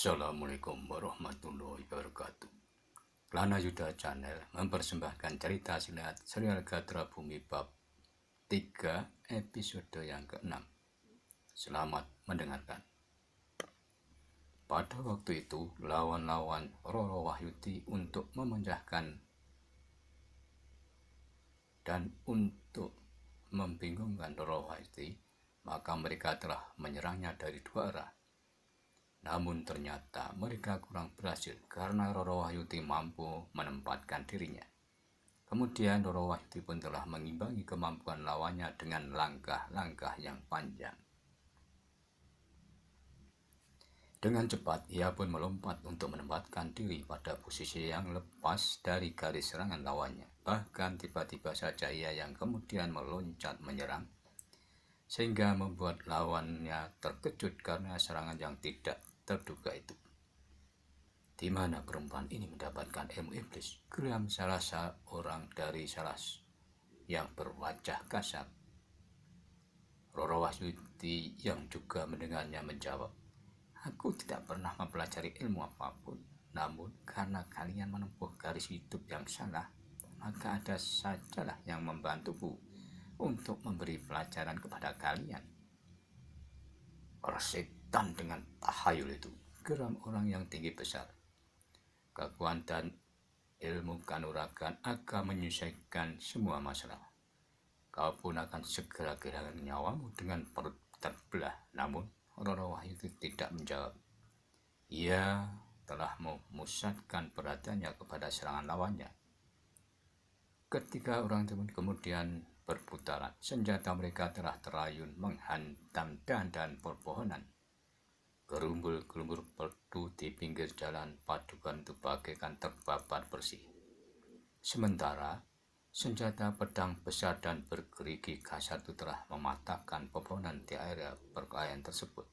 Assalamualaikum warahmatullahi wabarakatuh. Lana Yuda Channel mempersembahkan cerita silat serial Gatra Bumi bab 3 episode yang ke-6. Selamat mendengarkan. Pada waktu itu, lawan-lawan Roro Wahyudi untuk memecahkan dan untuk membingungkan Roro Wahyudi, maka mereka telah menyerangnya dari dua arah. Namun ternyata mereka kurang berhasil karena Roro Wahyudi mampu menempatkan dirinya. Kemudian Roro Wahyudi pun telah mengimbangi kemampuan lawannya dengan langkah-langkah yang panjang. Dengan cepat ia pun melompat untuk menempatkan diri pada posisi yang lepas dari garis serangan lawannya. Bahkan tiba-tiba saja ia yang kemudian meloncat menyerang, sehingga membuat lawannya terkejut karena serangan yang tidak terduga itu. Di mana perempuan ini mendapatkan ilmu iblis? Geram salah seorang dari salah yang berwajah kasar. Roro Wahyudi yang juga mendengarnya menjawab, "Aku tidak pernah mempelajari ilmu apapun, namun karena kalian menempuh garis hidup yang salah, maka ada sajalah yang membantuku untuk memberi pelajaran kepada kalian." Persetan dengan tahayul itu, geram orang yang tinggi besar. Kekuatan ilmu kanuragan akan menyelesaikan semua masalah. Kau pun akan segera kehilangan nyawamu dengan perut terbelah. Namun Roro Wahyudi tidak menjawab. Ia telah memusatkan perhatiannya kepada serangan lawannya. Ketika orang itu kemudian berputaran, senjata mereka telah terayun menghantam dan pepohonan. Gerumbul-gerumbul perdu di pinggir jalan padukan itu bagaikan terbakar bersih. Sementara senjata pedang besar dan bergerigi kasar itu telah mematahkan pepohonan di area perkelahian tersebut.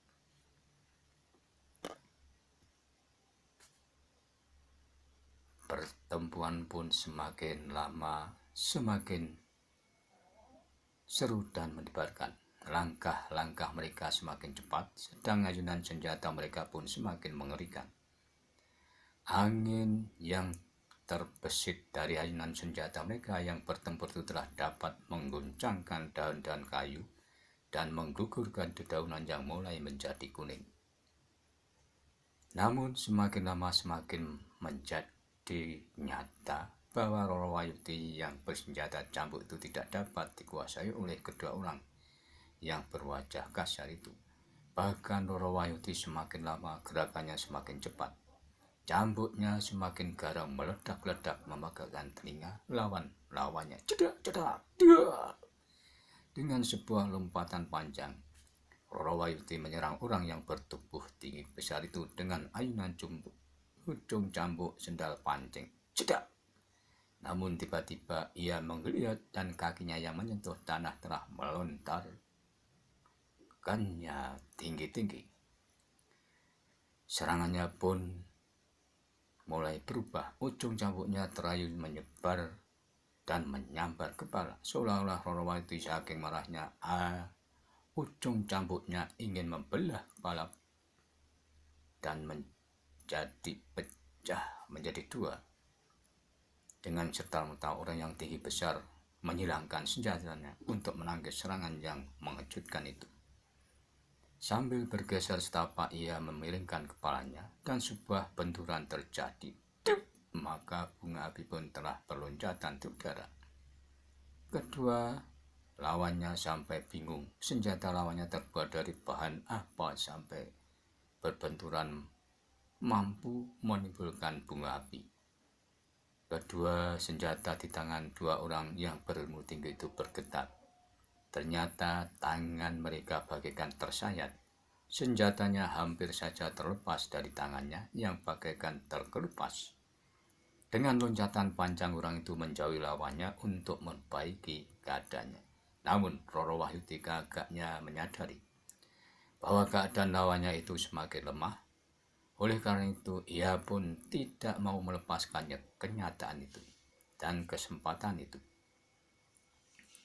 Pertempuran pun semakin lama semakin seru dan mendebarkan. Langkah-langkah mereka semakin cepat, sedang ayunan senjata mereka pun semakin mengerikan. Angin yang terbesit dari ayunan senjata mereka yang bertempur itu telah dapat mengguncangkan daun-daun kayu dan menggugurkan dedaunan yang mulai menjadi kuning. Namun semakin lama semakin menjadi nyata bahwa Roro Wahyudi yang bersenjata cambuk itu tidak dapat dikuasai oleh kedua orang yang berwajah kasar itu. Bahkan Roro Wahyudi semakin lama gerakannya semakin cepat. Cambuknya semakin garang meledak-ledak membakar telinga lawannya. Cedak. Dengan sebuah lompatan panjang, Roro Wahyudi menyerang orang yang bertubuh tinggi besar itu dengan ayunan ujung cambuk sendal pancing. Cedak. Namun tiba-tiba ia menggeliat dan kakinya yang menyentuh tanah telah melontarkannya tinggi-tinggi. Serangannya pun mulai berubah. Ujung cambuknya terayun menyebar dan menyambar kepala. Seolah-olah Roro Wahyudi saking marahnya, ujung cambuknya ingin membelah kepala dan menjadi pecah menjadi dua. Dengan serta-merta orang yang tinggi besar menghilangkan senjatanya untuk menangkis serangan yang mengejutkan itu. Sambil bergeser setapak ia memiringkan kepalanya dan sebuah benturan terjadi. Maka bunga api pun telah berloncatan di udara. Kedua lawannya sampai bingung. Senjata lawannya terbuat dari bahan apa sampai berbenturan mampu menimbulkan bunga api. Kedua senjata di tangan dua orang yang berilmu tinggi itu bergetar. Ternyata tangan mereka bagaikan tersayat. Senjatanya hampir saja terlepas dari tangannya yang bagaikan terkelupas. Dengan loncatan panjang orang itu menjauhi lawannya untuk memperbaiki keadaannya. Namun Roro Wahyudi agaknya menyadari bahwa keadaan lawannya itu semakin lemah. Oleh karena itu, ia pun tidak mau melepaskannya kenyataan itu dan kesempatan itu.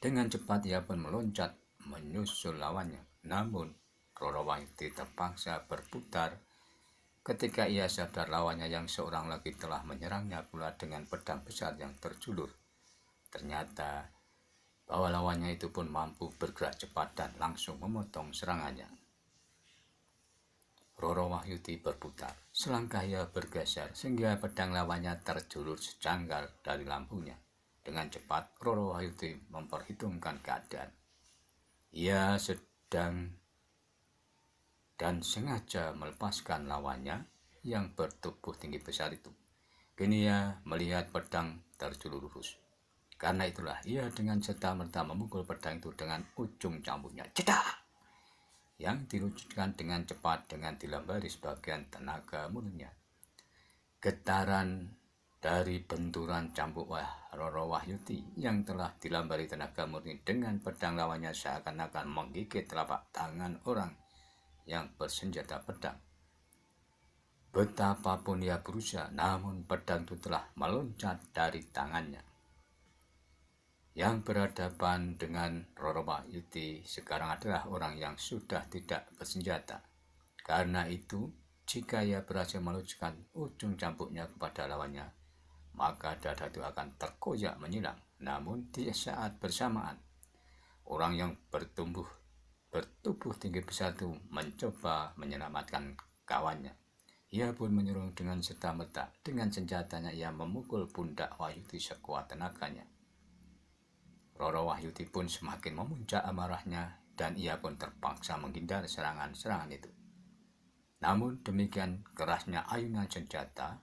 Dengan cepat ia pun meloncat menyusul lawannya. Namun Roro Wahyudi terpaksa berputar Ketika ia sadar lawannya yang seorang lagi telah menyerangnya pula dengan pedang besar yang terjulur. Ternyata bahwa lawannya itu pun mampu bergerak cepat dan langsung memotong serangannya. Roro Wahyudi berputar. Selangkah ia bergeser sehingga pedang lawannya terjulur sejangkar dari lambungnya. Dengan cepat Roro Wahyudi memperhitungkan keadaan. Ia sedang dan sengaja melepaskan lawannya yang bertubuh tinggi besar itu. Kini ia melihat pedang terjulur lurus. Karena itulah ia dengan serta-merta memukul pedang itu dengan ujung cambuknya. Cedak! Yang diluncurkan dengan cepat dengan dilambari sebagian tenaga mulutnya. Getaran dari benturan cambuk Roro Wahyudi yang telah dilambari tenaga murni dengan pedang lawannya seakan-akan menggigit telapak tangan orang yang bersenjata pedang. Betapapun ia berusaha, namun pedang itu telah meloncat dari tangannya. Yang berhadapan dengan Roro Wahyudi sekarang adalah orang yang sudah tidak bersenjata. Karena itu, jika ia berhasil meluncurkan ujung cambuknya kepada lawannya, maka dada itu akan terkoyak menyilang. Namun di saat bersamaan, orang yang bertubuh tinggi besar itu mencoba menyelamatkan kawannya. Ia pun menyerang dengan serta-merta. Dengan senjatanya ia memukul pundak Wahyudi sekuat tenaganya. Roro Wahyudi pun semakin memuncak amarahnya dan ia pun terpaksa menghindar serangan-serangan itu. Namun demikian kerasnya ayunan senjata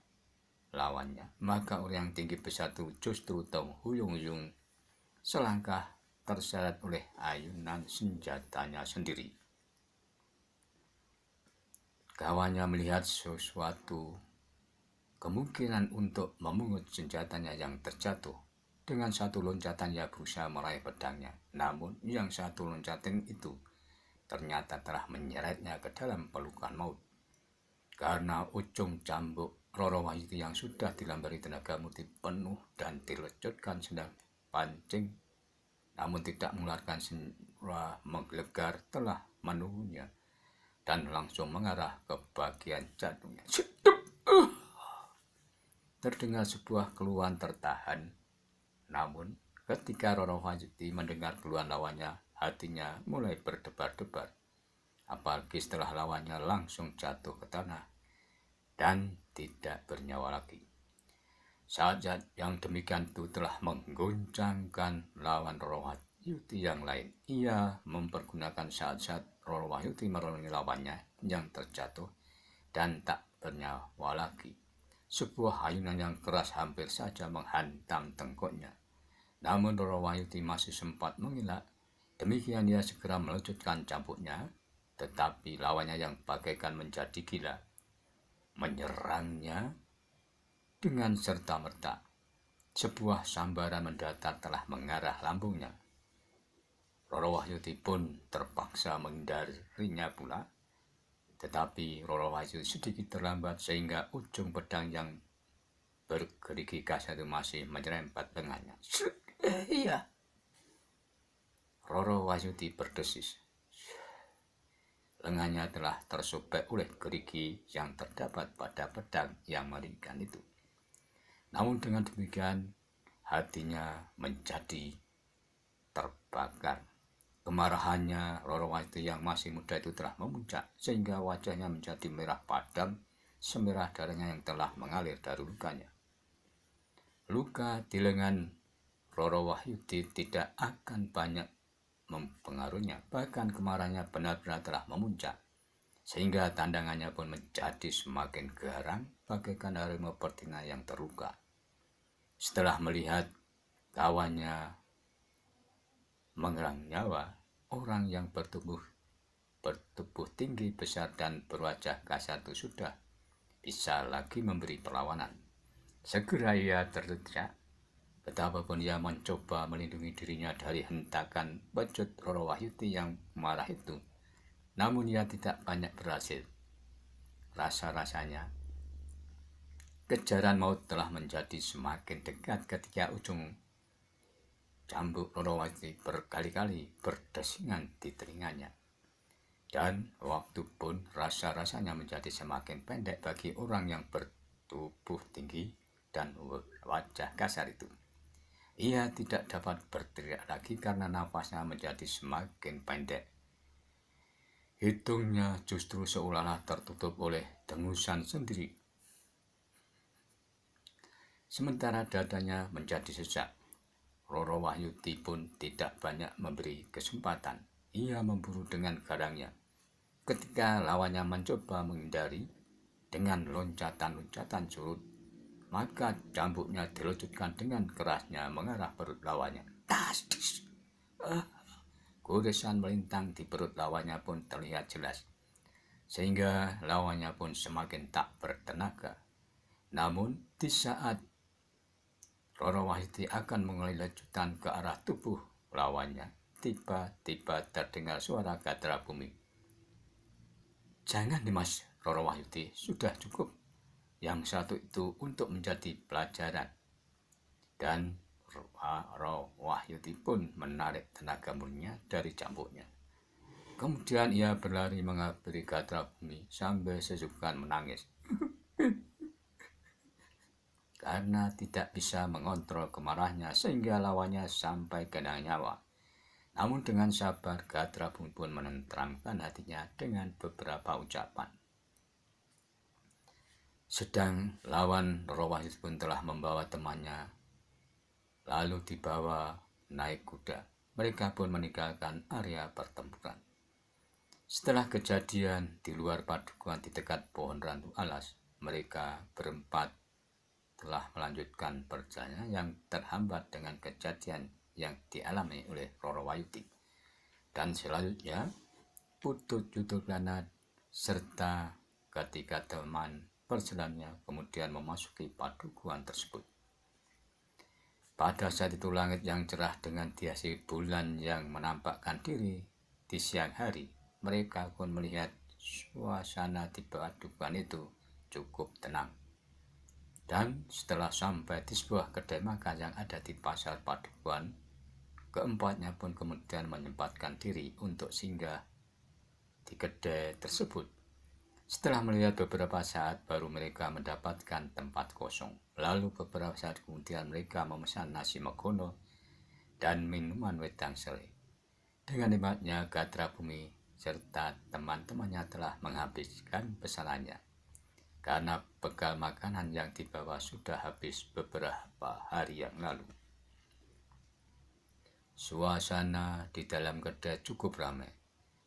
lawannya, maka orang yang tinggi besar itu justru terhuyung-huyung selangkah terseret oleh ayunan senjatanya sendiri. Kawannya melihat sesuatu kemungkinan untuk memungut senjatanya yang terjatuh. Dengan satu loncatan ia berusaha meraih pedangnya, namun yang satu loncatan itu ternyata telah menyeretnya ke dalam pelukan maut. Karena ujung cambuk Roro Wahyudi yang sudah dilambari tenaga murni penuh dan dilecutkan sedang pancing, namun tidak mengeluarkan suara menggelegar telah menunggunya dan langsung mengarah ke bagian jantungnya. Terdengar sebuah keluhan tertahan. Namun ketika Roro Wahyudi mendengar keluhan lawannya, hatinya mulai berdebar-debar. Apalagi setelah lawannya langsung jatuh ke tanah dan tidak bernyawa lagi. Saat yang demikian itu telah mengguncangkan lawan Roro Wahyudi yang lain. Ia mempergunakan saat-saat Roro Wahyudi menolongi lawannya yang terjatuh dan tak bernyawa lagi. Sebuah ayunan yang keras hampir saja menghantam tengkuknya. Namun Roro Wahyudi masih sempat mengelak. Demikian ia segera meluncurkan cambuknya, tetapi lawannya yang bagaikan menjadi gila menyerangnya dengan serta-merta. Sebuah sambaran mendatar telah mengarah lambungnya. Roro Wahyudi pun terpaksa menghindarinya pula. Tetapi Roro Wahyudi sedikit terlambat sehingga ujung pedang yang bergerigi kasar itu masih menyerempet lengannya. Iya. Roro Wahyudi berdesis. Lengannya telah tersobek oleh gerigi yang terdapat pada pedang yang mengerikan itu. Namun dengan demikian hatinya menjadi terbakar. Kemarahannya Roro Wahyudi yang masih muda itu telah memuncak sehingga wajahnya menjadi merah padam semerah darahnya yang telah mengalir dari lukanya. Luka di lengan Roro Wahyudi tidak akan banyak mempengaruhinya, bahkan kemarahannya benar-benar telah memuncak sehingga tandangannya pun menjadi semakin garang bagaikan harimau betina yang terluka. Setelah melihat kawannya mengerang nyawa, orang yang bertubuh tinggi besar dan berwajah kasar itu sudah bisa lagi memberi perlawanan. Segera ia terdesak. Betapapun ia mencoba melindungi dirinya dari hentakan bacot Roro Wahyudi yang marah itu, namun ia tidak banyak berhasil. Rasa-rasanya kejaran maut telah menjadi semakin dekat ketika ujung cambuk Roro Wahyudi berkali-kali berdesingan di telinganya. Dan waktu pun rasa-rasanya menjadi semakin pendek bagi orang yang bertubuh tinggi dan wajah kasar itu. Ia tidak dapat berteriak lagi karena nafasnya menjadi semakin pendek. Hidungnya justru seolah-olah tertutup oleh dengusan sendiri. Sementara dadanya menjadi sesak. Roro Wahyudi pun tidak banyak memberi kesempatan. Ia memburu dengan garangnya. Ketika lawannya mencoba menghindari dengan loncatan-loncatan surut, maka cambuknya diluncurkan dengan kerasnya mengarah perut lawannya. Tas! Goresan melintang di perut lawannya pun terlihat jelas, sehingga lawannya pun semakin tak bertenaga. Namun di saat Roro Wahyudi akan mengalih lanjutan ke arah tubuh lawannya, tiba-tiba terdengar suara Gatra Bumi. Jangan Dimas, Roro Wahyudi, sudah cukup. Yang satu itu untuk menjadi pelajaran. Dan Roro Wahyudi pun menarik tenaga murninya dari cambuknya. Kemudian ia berlari menghampiri Gatra Bumi sambil sesukan menangis. Karena tidak bisa mengontrol kemarahannya sehingga lawannya sampai kena nyawa. Namun dengan sabar Gatra Bumi pun menenteramkan hatinya dengan beberapa ucapan. Sedang lawan Roro Wahyudi pun telah membawa temannya, lalu dibawa naik kuda. Mereka pun meninggalkan area pertempuran. Setelah kejadian di luar padukuhan di dekat pohon randu alas, mereka berempat telah melanjutkan perjalanan yang terhambat dengan kejadian yang dialami oleh Roro Wahyudi. Dan selanjutnya, Putut Yudoklana serta ketiga teman perjalanannya kemudian memasuki padukuhan tersebut. Pada saat itu langit yang cerah dengan dihiasi bulan yang menampakkan diri di siang hari, mereka pun melihat suasana di padukuhan itu cukup tenang. Dan setelah sampai di sebuah kedai makan yang ada di pasar padukuhan, keempatnya pun kemudian menyempatkan diri untuk singgah di kedai tersebut. Setelah melihat beberapa saat, baru mereka mendapatkan tempat kosong. Lalu beberapa saat kemudian mereka memesan nasi megono dan minuman wedang sele. Dengan nikmatnya Gatra Bumi serta teman-temannya telah menghabiskan pesanannya, karena bekal makanan yang dibawa sudah habis beberapa hari yang lalu. Suasana di dalam kedai cukup ramai,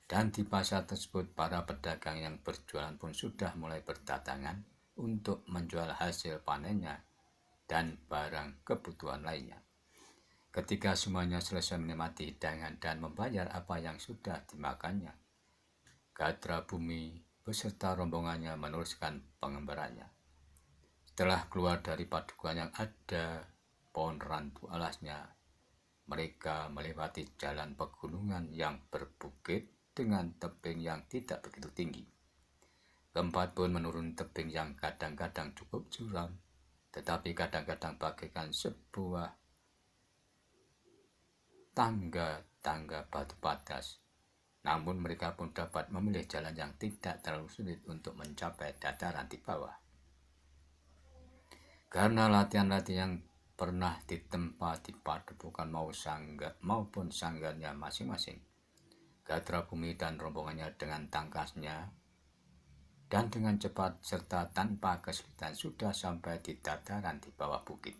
dan di pasar tersebut para pedagang yang berjualan pun sudah mulai berdatangan untuk menjual hasil panennya dan barang kebutuhan lainnya. Ketika semuanya selesai menikmati hidangan dan membayar apa yang sudah dimakannya, Gatra Bumi beserta rombongannya meneruskan pengembaranya. Setelah keluar dari padukuhan yang ada pohon randu alasnya, mereka melewati jalan pegunungan yang berbukit dengan tebing yang tidak begitu tinggi. Keempat pun menuruni tebing yang kadang-kadang cukup curam, tetapi kadang-kadang bagaikan sebuah tangga-tangga batu padas. Namun mereka pun dapat memilih jalan yang tidak terlalu sulit untuk mencapai dataran di bawah. Karena latihan-latihan yang pernah ditempa di padepokan maupun sanggarnya masing-masing, Gatra Bumi dan rombongannya dengan tangkasnya dan dengan cepat serta tanpa kesulitan sudah sampai di dataran di bawah bukit.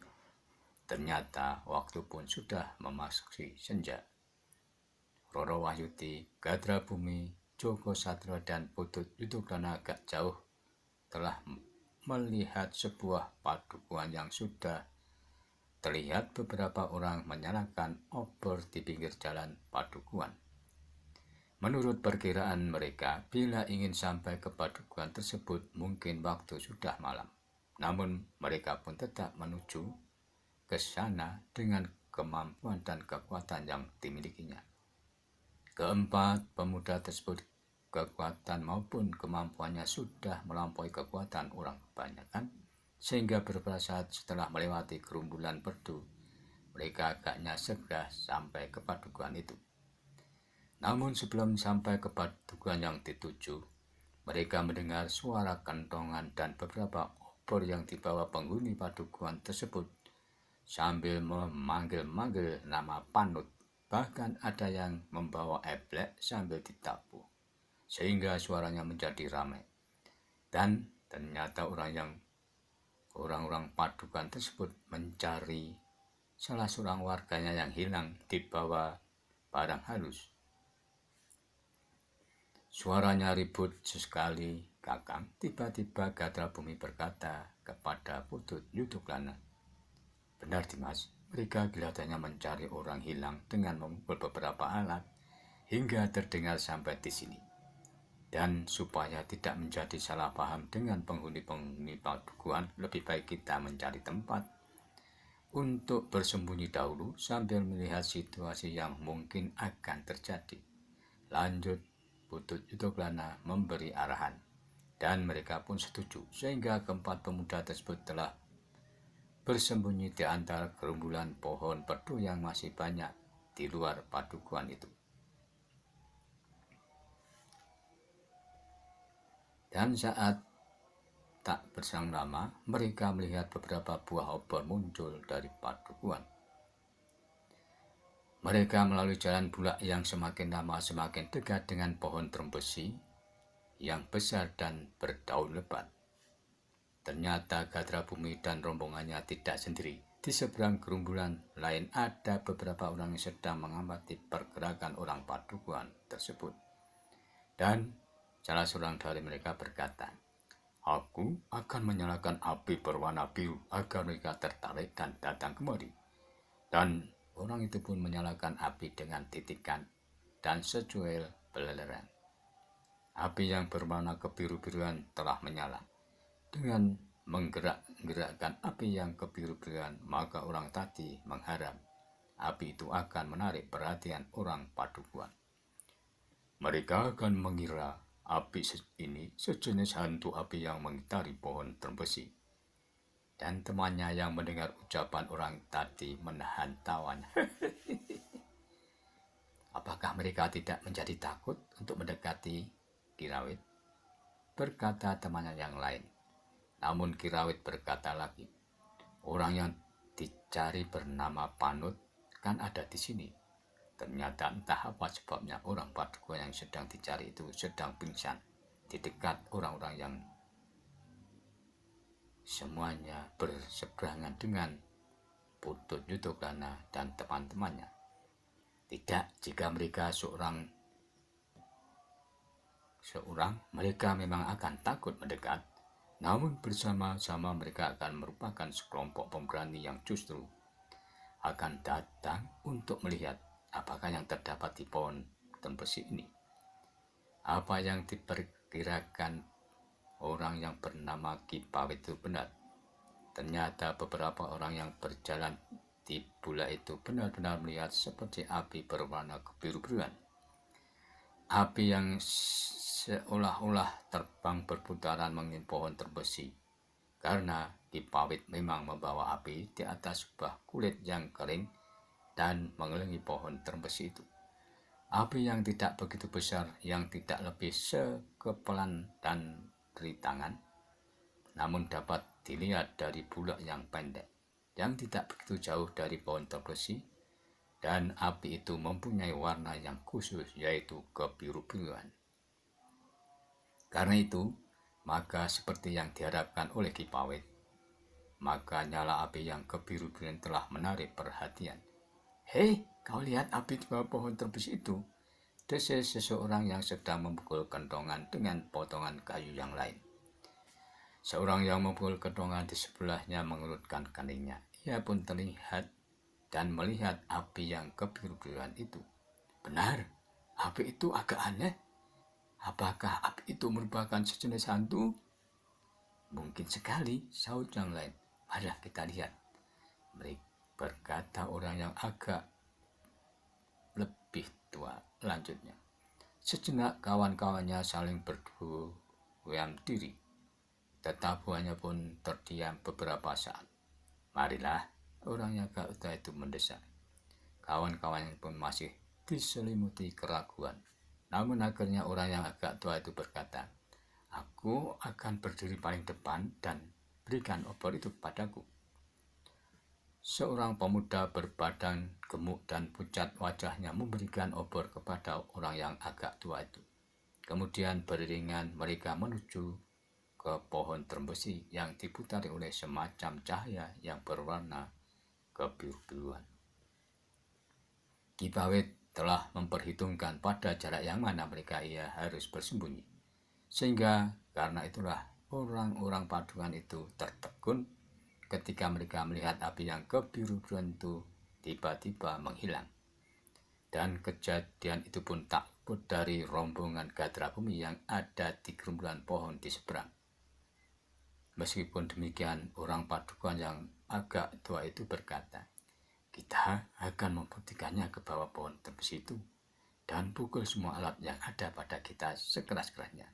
Ternyata waktu pun sudah memasuki senja. Roro Wahyudi, Gatra Bumi, Joko Satrio dan Putut Yudoklana agak jauh telah melihat sebuah padukuhan yang sudah terlihat beberapa orang menyalakan obor di pinggir jalan padukuhan. Menurut perkiraan mereka, bila ingin sampai ke padukuhan tersebut mungkin waktu sudah malam. Namun mereka pun tetap menuju ke sana dengan kemampuan dan kekuatan yang dimilikinya. Keempat pemuda tersebut kekuatan maupun kemampuannya sudah melampaui kekuatan orang kebanyakan, sehingga beberapa saat setelah melewati gerumbulan perdu, mereka agaknya segera sampai ke padukuhan itu. Namun sebelum sampai ke padukuhan yang dituju, mereka mendengar suara kentongan dan beberapa obor yang dibawa penghuni padukuhan tersebut sambil memanggil-manggil nama Panut. Bahkan ada yang membawa eblek sambil ditabuh, sehingga suaranya menjadi ramai. Dan ternyata orang-orang padukan tersebut mencari salah seorang warganya yang hilang di bawah barang halus. Suaranya ribut sekali, Kakang. Tiba-tiba Gatra Bumi berkata kepada Putut Yuduklana, "Benar, Dimas, mereka kelihatannya mencari orang hilang dengan memukul beberapa alat hingga terdengar sampai di sini. Dan supaya tidak menjadi salah paham dengan penghuni-penghuni padukuhan, lebih baik kita mencari tempat untuk bersembunyi dahulu sambil melihat situasi yang mungkin akan terjadi." Lanjut Putut Yuduklana memberi arahan, dan mereka pun setuju, sehingga keempat pemuda tersebut telah bersembunyi di antara gerumbulan pohon perdu yang masih banyak di luar padukuhan itu. Dan saat tak berselang lama, mereka melihat beberapa buah obor muncul dari padukuhan. Mereka melalui jalan bulak yang semakin lama semakin dekat dengan pohon trembesi yang besar dan berdaun lebat. Ternyata Gatra Bumi dan rombongannya tidak sendiri. Di seberang gerumbulan lain ada beberapa orang yang sedang mengamati pergerakan orang padukuhan tersebut. Dan salah seorang dari mereka berkata, "Aku akan menyalakan api berwarna biru agar mereka tertarik dan datang kemari." Dan orang itu pun menyalakan api dengan titikan dan secuil beleleran. Api yang berwarna kebiru-biruan telah menyala. Dengan menggerak-gerakkan api yang kebiru-biruan, maka orang tadi mengharap api itu akan menarik perhatian orang padukuhan. Mereka akan mengira api ini sejenis hantu api yang mengitari pohon trembesi. Dan temannya yang mendengar ucapan orang tadi menahan tawanya. "Apakah mereka tidak menjadi takut untuk mendekati Kirawit?" berkata temannya yang lain. Namun Kirawit berkata lagi, "Orang yang dicari bernama Panut kan ada di sini." Ternyata entah apa sebabnya orang padukuhan yang sedang dicari itu sedang pingsan di dekat orang-orang yang semuanya berseberangan dengan Putut Yuduklana dan teman-temannya. Tidak, jika mereka seorang, mereka memang akan takut mendekat. Namun bersama-sama mereka akan merupakan sekelompok pemberani yang justru akan datang untuk melihat apakah yang terdapat di pohon trembesi ini. Apa yang diperkirakan orang yang bernama Ki Pawit itu benar. Ternyata beberapa orang yang berjalan di bulak itu benar-benar melihat seperti api berwarna kebiru-biruan. Api yang seolah-olah terbang berputaran mengelilingi pohon trembesi, karena Ki Pawit memang membawa api di atas sebuah kulit yang kering dan mengelilingi pohon trembesi itu. Api yang tidak begitu besar, yang tidak lebih sekepelan dan dari tangan, namun dapat dilihat dari bulak yang pendek, yang tidak begitu jauh dari pohon trembesi, dan api itu mempunyai warna yang khusus, yaitu kebiru-biruan. Karena itu, maka seperti yang diharapkan oleh Ki Pawit, maka nyala api yang kebiru-biruan telah menarik perhatian. "Hei, kau lihat api di bawah pohon trembesi itu?" desis seseorang yang sedang memukul kentongan dengan potongan kayu yang lain. Seorang yang memukul kentongan di sebelahnya mengerutkan keningnya. Ia pun terlihat dan melihat api yang kebiru-biruan itu. "Benar, api itu agak aneh. Apakah api itu merupakan sejenis hantu?" "Mungkin sekali," sahut yang lain. "Mari kita lihat," berkata orang yang agak lebih tua lanjutnya. Sejenak kawan-kawannya saling berdiam diri. Tetapuannya pun terdiam beberapa saat. "Marilah," orang yang agak tua itu mendesak. Kawan-kawannya pun masih diselimuti keraguan. Namun akhirnya orang yang agak tua itu berkata, "Aku akan berdiri paling depan dan berikan obor itu padaku." Seorang pemuda berbadan gemuk dan pucat wajahnya memberikan obor kepada orang yang agak tua itu. Kemudian beriringan mereka menuju ke pohon termbesi yang diputari oleh semacam cahaya yang berwarna kebiru-biruan. Ki Bawet telah memperhitungkan pada jarak yang mana mereka harus bersembunyi. Sehingga karena itulah orang-orang Paduan itu tertegun ketika mereka melihat api yang kebiru-biruan itu tiba-tiba menghilang. Dan kejadian itu pun tak luput dari rombongan Gatra Bumi yang ada di gerombolan pohon di seberang. Meskipun demikian, orang Padukan yang agak tua itu berkata, "Kita akan membuktikannya ke bawah pohon tebus itu dan pukul semua alat yang ada pada kita sekeras-kerasnya.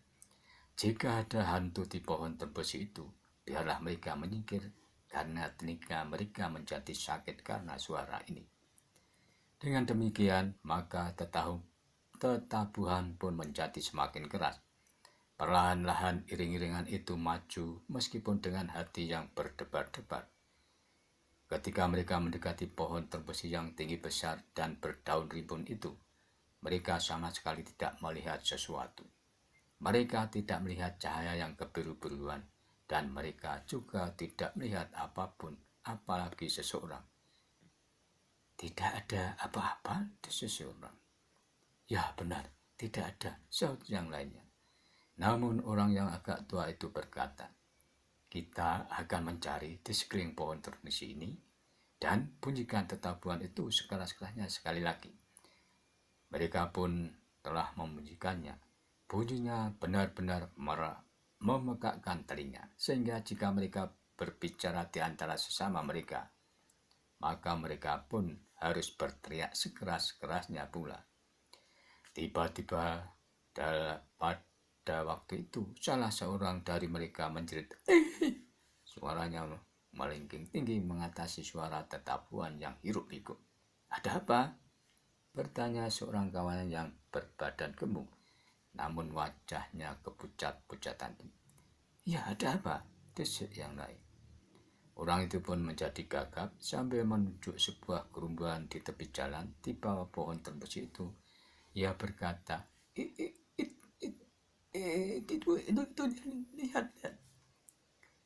Jika ada hantu di pohon tebus itu, biarlah mereka menyingkir karena telinga mereka menjadi sakit karena suara ini." Dengan demikian, maka tetabuhan pun menjadi semakin keras. Perlahan-lahan iring-iringan itu maju meskipun dengan hati yang berdebar-debar. Ketika mereka mendekati pohon terbesi yang tinggi besar dan berdaun rimbun itu, mereka sama sekali tidak melihat sesuatu. Mereka tidak melihat cahaya yang kebiru-biruan, dan mereka juga tidak melihat apapun, apalagi seseorang. "Tidak ada apa-apa di seseorang." "Ya benar, tidak ada," sahut yang lainnya. Namun orang yang agak tua itu berkata, "Kita akan mencari di sekeliling pohon terbesi ini dan bunyikan tetabuhan itu sekeras-kerasnya sekali lagi." Mereka pun telah membunyikannya. Bunyinya benar-benar memekakkan telinga, sehingga jika mereka berbicara di antara sesama mereka, maka mereka pun harus berteriak sekeras-kerasnya pula. Tiba-tiba pada waktu itu, salah seorang dari mereka menjerit, Suaranya melengking tinggi mengatasi suara tetabuhan yang hiruk-pikuk. "Ada apa?" bertanya seorang kawanan yang berbadan gemuk, namun wajahnya kepucat-pucatan. "Ya, ada apa?" desik yang lain. Orang itu pun menjadi gagap sambil menunjuk sebuah gerombolan di tepi jalan di bawah pohon terbesi itu. Ia berkata, itu lihat.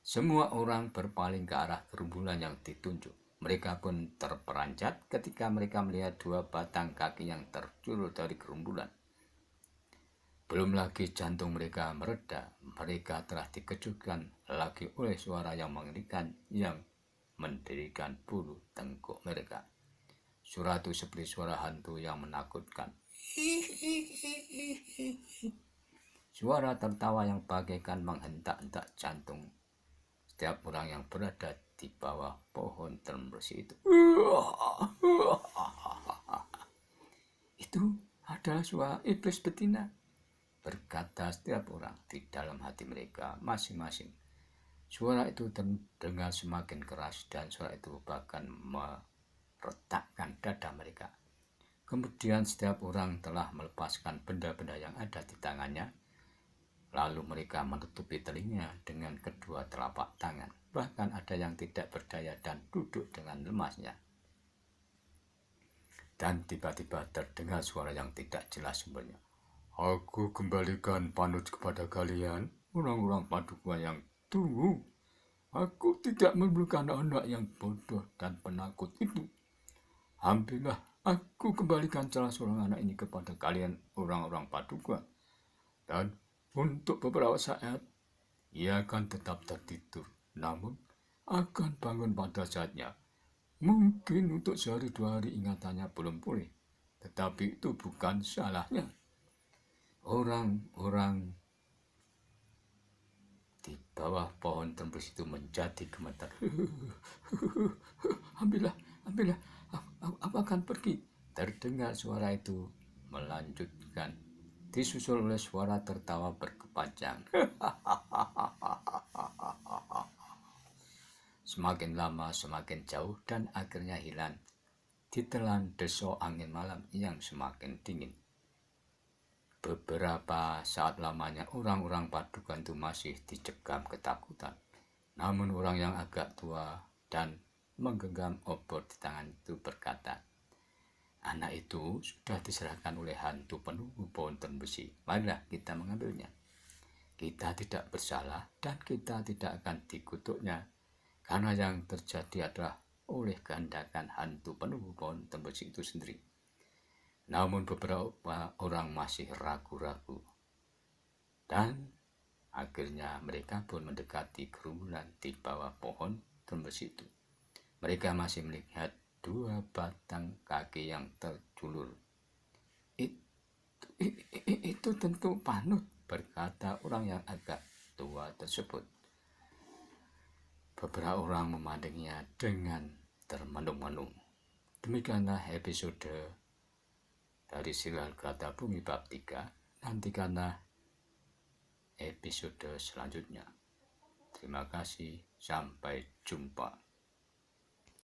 Semua orang berpaling ke arah gerombolan yang ditunjuk. Mereka pun terperanjat ketika mereka melihat dua batang kaki yang terjulur dari gerombolan. Belum lagi jantung mereka mereda, mereka telah dikejutkan lagi oleh suara yang mengerikan yang mendirikan bulu tengkuk mereka. Suara itu seperti suara hantu yang menakutkan. Suara tertawa yang bagaikan menghentak-hentak jantung setiap orang yang berada di bawah pohon terbesi itu. "Itu adalah suara iblis betina," berkata setiap orang di dalam hati mereka masing-masing. Suara itu terdengar semakin keras dan suara itu bahkan meretakkan dada mereka. Kemudian setiap orang telah melepaskan benda-benda yang ada di tangannya. Lalu mereka menutupi telinga dengan kedua telapak tangan. Bahkan ada yang tidak berdaya dan duduk dengan lemasnya. Dan tiba-tiba terdengar suara yang tidak jelas sumbernya. "Aku kembalikan panut kepada kalian, orang-orang Paduka yang tunggu. Aku tidak memerlukan anak yang bodoh dan penakut itu. Ambillah, aku kembalikan salah seorang anak ini kepada kalian, orang-orang Paduka. Dan untuk beberapa saat, ia akan tetap tertidur, namun akan bangun pada saatnya. Mungkin untuk sehari dua hari ingatannya belum pulih, tetapi itu bukan salahnya." Orang-orang di bawah pohon tembus itu menjadi gemetar. Ambillah, aku akan pergi." Terdengar suara itu melanjutkan, disusul oleh suara tertawa berkepanjang. Semakin lama semakin jauh dan akhirnya hilang ditelan desok angin malam yang semakin dingin. Beberapa saat lamanya orang-orang padukan itu masih dicekam ketakutan. Namun orang yang agak tua dan menggenggam obor di tangan itu berkata, "Anak itu sudah diserahkan oleh hantu penunggu pohon besi. Marilah kita mengambilnya. Kita tidak bersalah dan kita tidak akan dikutuknya, karena yang terjadi adalah oleh kehendakan hantu penunggu pohon besi itu sendiri." Namun beberapa orang masih ragu-ragu, dan akhirnya mereka pun mendekati kerumunan di bawah pohon besi itu. Mereka masih melihat 2 batang kaki yang terjulur. Itu tentu Panut, berkata orang yang agak tua tersebut. Beberapa orang memandangnya dengan termenung-menung. Demikianlah episode dari serial Gata Bumi bab 3. Nantikanlah episode selanjutnya. Terima kasih, sampai jumpa.